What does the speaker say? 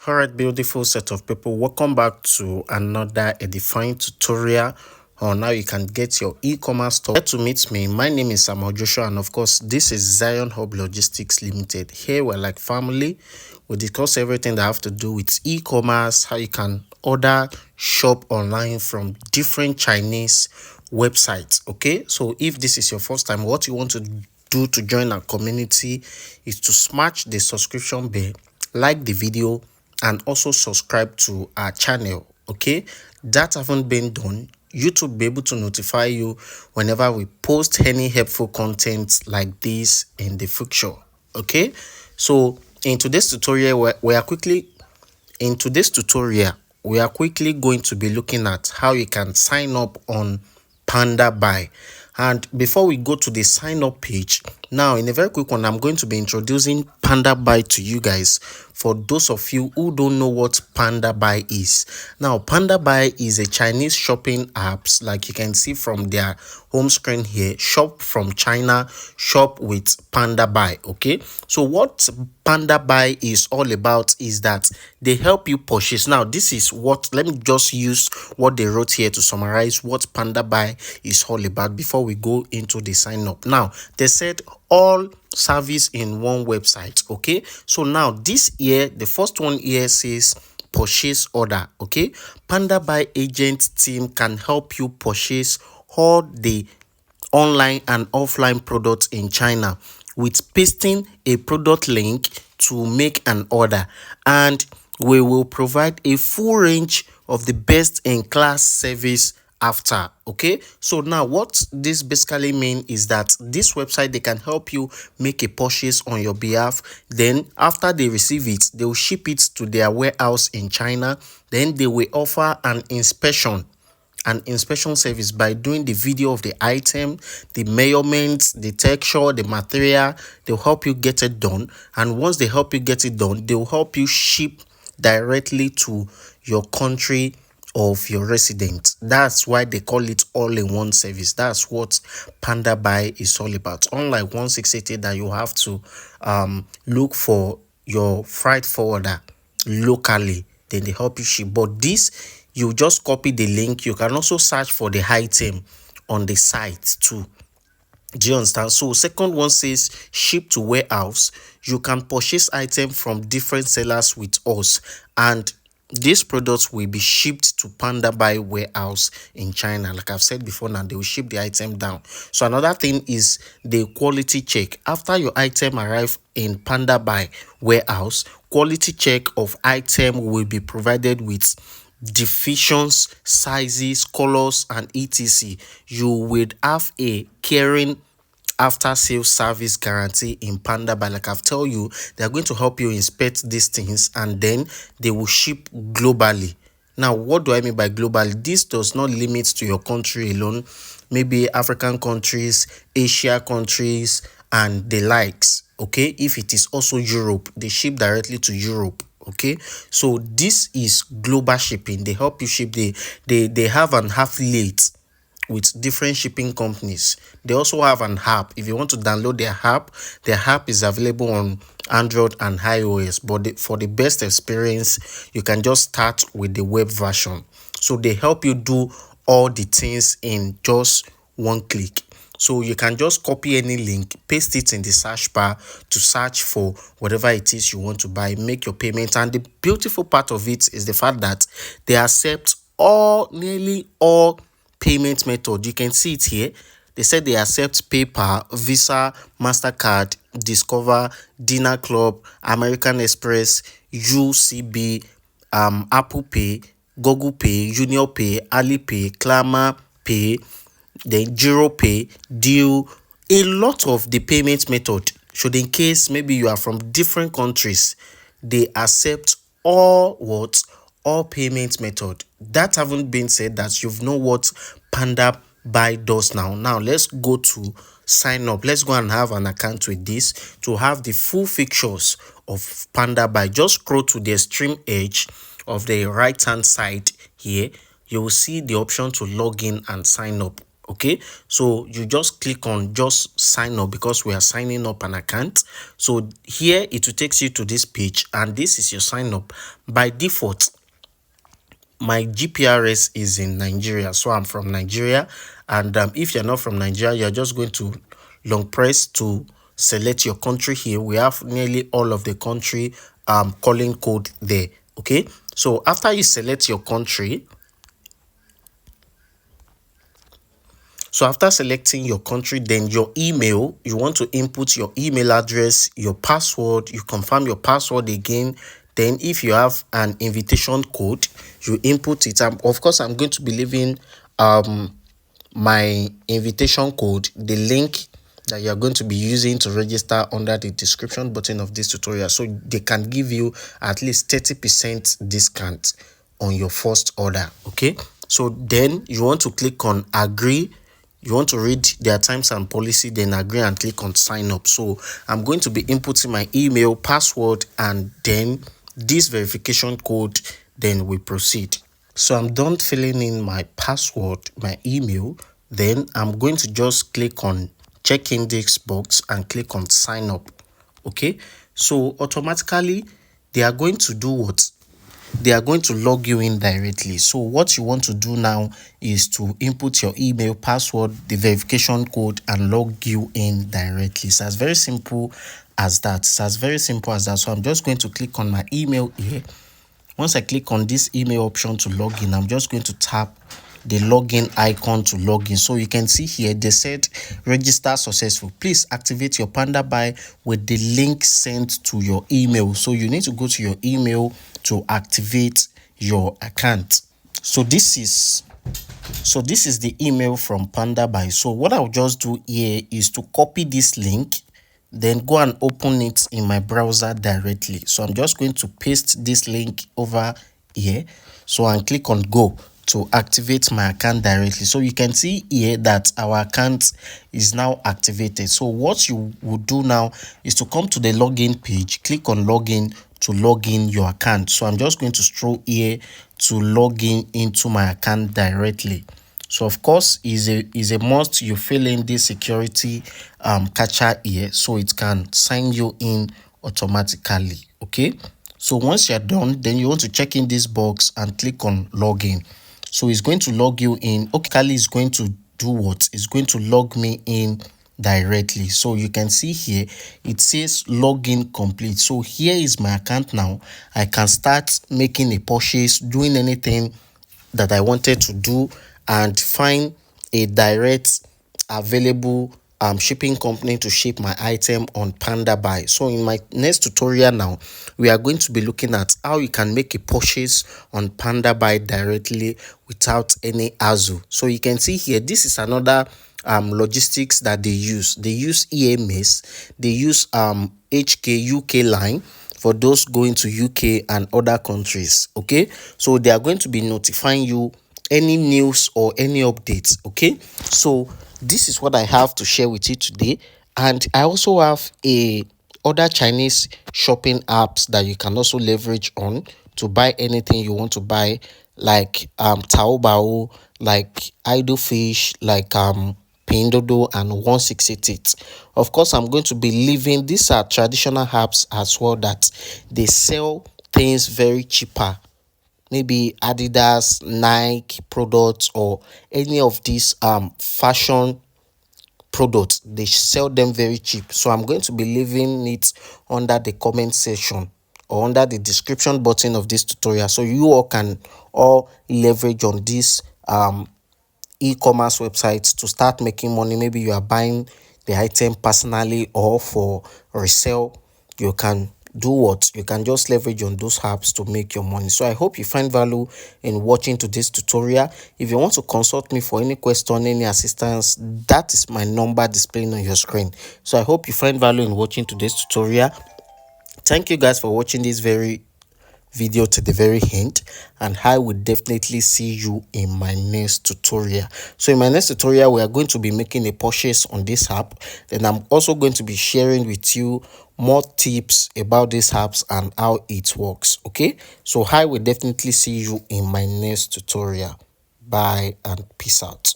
All right, beautiful set of people, welcome back to another edifying tutorial on how you can get your e-commerce store. Here to meet me, my name is Samuel Joshua, and of course this is 𝐲𝐤 𝐓𝐵 Logistics Limited. Here we're like family. We discuss everything that have to do with e-commerce, how you can order, shop online from different Chinese websites. Okay, so if this is your first time, what you want to do to join our community is to smash the subscription bell, like the video, and also subscribe to our channel. Okay, that haven't been done, YouTube will be able to notify you whenever we post any helpful content like this in the future. Okay, so in today's tutorial we are quickly going to be looking at how you can sign up on Pandabuy. And before we go to the sign up page, now in a very quick one, I'm going to be introducing Pandabuy to you guys for those of you who don't know what Pandabuy is. Now, Pandabuy is a Chinese shopping apps, like you can see from their home screen here. Shop from China, shop with Pandabuy. Okay, so what Pandabuy is all about is that they help you purchase. Now, this is what, let me just use what they wrote here to summarize what Pandabuy is all about before we go into the sign up. Now, they said all service in one website. Okay, so now this here, the first one here says purchase order. Okay, Pandabuy agent team can help you purchase all the online and offline products in China with pasting a product link to make an order, and we will provide a full range of the best in class service after. Okay, so now what this basically means is that this website, they can help you make a purchase on your behalf. Then after they receive it, they will ship it to their warehouse in China. Then they will offer an inspection service by doing the video of the item, the measurements, the texture, the material. They'll help you get it done, and once they help you get it done, they'll help you ship directly to your country of your residence. That's why they call it all-in-one service. That's what Pandabuy is all about. Unlike 168 that you have to look for your freight forwarder locally, then they help you ship. But this, you just copy the link. You can also search for the item on the site too. Do you understand? So second one says ship to warehouse. You can purchase items from different sellers with us, and these products will be shipped to Pandabuy warehouse in China. Like I've said before, now they will ship the item down. So another thing is the quality check. After your item arrive in Pandabuy warehouse, quality check of item will be provided with divisions, sizes, colors, and etc. You will have a caring after sales service guarantee in Pandabuy. Like I've told you, they are going to help you inspect these things, and then they will ship globally. Now, what do I mean by globally? This does not limit to your country alone. Maybe African countries, Asia countries, and the likes. Okay, if it is also Europe, they ship directly to Europe. Okay, so this is global shipping. They help you ship. They have an affiliate with different shipping companies. They also have an app. If you want to download their app is available on Android and iOS. But for the best experience, you can just start with the web version. So they help you do all the things in just one click. So you can just copy any link, paste it in the search bar to search for whatever it is you want to buy, make your payment. And the beautiful part of it is the fact that they accept nearly all payment method. You can see it here. They said they accept PayPal, Visa, MasterCard, Discover, Dinner Club, American Express, UCB, Apple Pay, Google Pay, Junior Pay, Alipay, Klarna Pay, then Giro Pay, Deal, a lot of the payment method. Should in case maybe you are from different countries, they accept all payment method. That haven't been said, that you've know what Pandabuy does now. Now let's go to sign up. Let's go and have an account with this to have the full features of Pandabuy. Just scroll to the extreme edge of the right hand side here. You will see the option to log in and sign up. Okay, so you just click on just sign up because we are signing up an account. So here it will take you to this page, and this is your sign up. By default, my GPRS is in Nigeria, so I'm from Nigeria. And if you're not from Nigeria, you're just going to long press to select your country. Here we have nearly all of the country calling code there. Okay, so after you select your country, so after selecting your country, then your email, you want to input your email address, your password, you confirm your password again. Then if you have an invitation code, you input it. Of course, I'm going to be leaving my invitation code, the link that you're going to be using to register, under the description button of this tutorial, so they can give you at least 30% discount on your first order. Okay, so then you want to click on agree. You want to read their terms and policy, then agree and click on sign up. So I'm going to be inputting my email, password, and then this verification code, then we proceed. So I'm done filling in my password, my email. Then I'm going to just click on check index box and click on sign up. Okay, so automatically they are going to do what? They are going to log you in directly. So what you want to do now is to input your email, password, the verification code, and log you in directly. So it's very simple as that. So I'm just going to click on my email here. Once I click on this email option to log in, I'm just going to tap the login icon to log in. So you can see here they said register successful. Please activate your Pandabuy with the link sent to your email. So you need to go to your email to activate your account. So this is the email from Pandabuy. So what I'll just do here is to copy this link, then go and open it in my browser directly. So I'm just going to paste this link over here. So and click on go to activate my account directly. So you can see here that our account is now activated. So what you would do now is to come to the login page, click on login to log in your account. So I'm just going to scroll here to log in into my account directly. So of course is a must you fill in this security captcha here, so it can sign you in automatically. Okay, so once you're done, then you want to check in this box and click on login. So it's going to log you in. Okay, is going to do what? It's going to log me in directly. So you can see here it says login complete. So here is my account now. I can start making a purchase, doing anything that I wanted to do, and find a direct available shipping company to ship my item on Pandabuy. So in my next tutorial now, we are going to be looking at how you can make a purchase on Pandabuy directly without any hassle. So you can see here, this is another logistics that they use. They use EMS, they use HK UK line for those going to UK and other countries. Okay, so they are going to be notifying you any news or any updates. Okay, so this is what I have to share with you today. And I also have other Chinese shopping apps that you can also leverage on to buy anything you want to buy, like Taobao, like Idle Fish, like Pinduoduo, and 168. Of course, I'm going to be leaving. These are traditional apps as well that they sell things very cheaper. Maybe Adidas, Nike products, or any of these fashion products. They sell them very cheap. So I'm going to be leaving it under the comment section or under the description button of this tutorial, so you all can all leverage on this e-commerce websites to start making money. Maybe you are buying the item personally or for resale. You can do what? You can just leverage on those apps to make your money. So I hope you find value in watching to this tutorial. If you want to consult me for any question, any assistance, that is my number displaying on your screen. So I hope you find value in watching to this tutorial. Thank you guys for watching this video to the very end, and I will definitely see you in my next tutorial. So in my next tutorial, we are going to be making a purchase on this app. Then I'm also going to be sharing with you more tips about these apps and how it works. Okay, so I will definitely see you in my next tutorial. Bye and peace out.